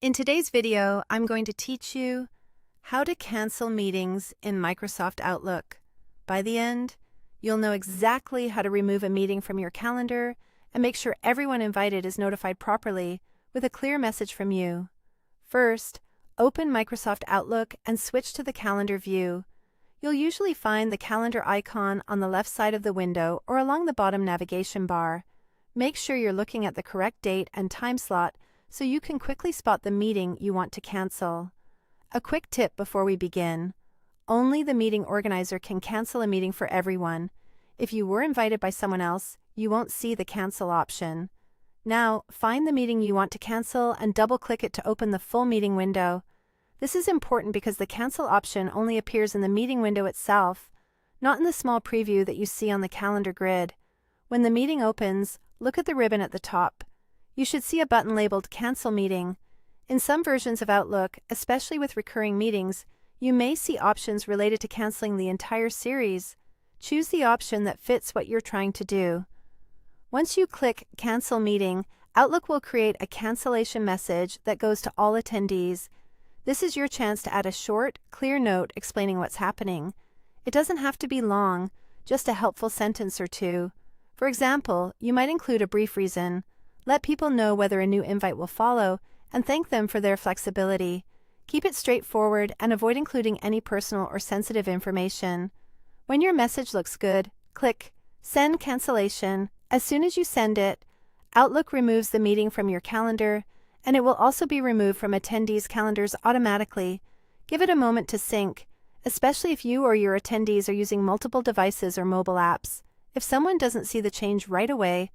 In today's video, I'm going to teach you how to cancel meetings in Microsoft Outlook. By the end, you'll know exactly how to remove a meeting from your calendar and make sure everyone invited is notified properly with a clear message from you. First, open Microsoft Outlook and switch to the calendar view. You'll usually find the calendar icon on the left side of the window or along the bottom navigation bar. Make sure you're looking at the correct date and time slot so you can quickly spot the meeting you want to cancel. A quick tip before we begin: only the meeting organizer can cancel a meeting for everyone. If you were invited by someone else, you won't see the cancel option. Now, find the meeting you want to cancel and double-click it to open the full meeting window. This is important because the cancel option only appears in the meeting window itself, not in the small preview that you see on the calendar grid. When the meeting opens, look at the ribbon at the top. You should see a button labeled Cancel Meeting. In some versions of Outlook, especially with recurring meetings, you may see options related to canceling the entire series. Choose the option that fits what you're trying to do. Once you click Cancel Meeting, Outlook will create a cancellation message that goes to all attendees. This is your chance to add a short, clear note explaining what's happening. It doesn't have to be long, just a helpful sentence or two. For example, you might include a brief reason. Let people know whether a new invite will follow, and thank them for their flexibility. Keep it straightforward and avoid including any personal or sensitive information. When your message looks good, click Send Cancellation. As soon as you send it, Outlook removes the meeting from your calendar, and it will also be removed from attendees' calendars automatically. Give it a moment to sync, especially if you or your attendees are using multiple devices or mobile apps. If someone doesn't see the change right away,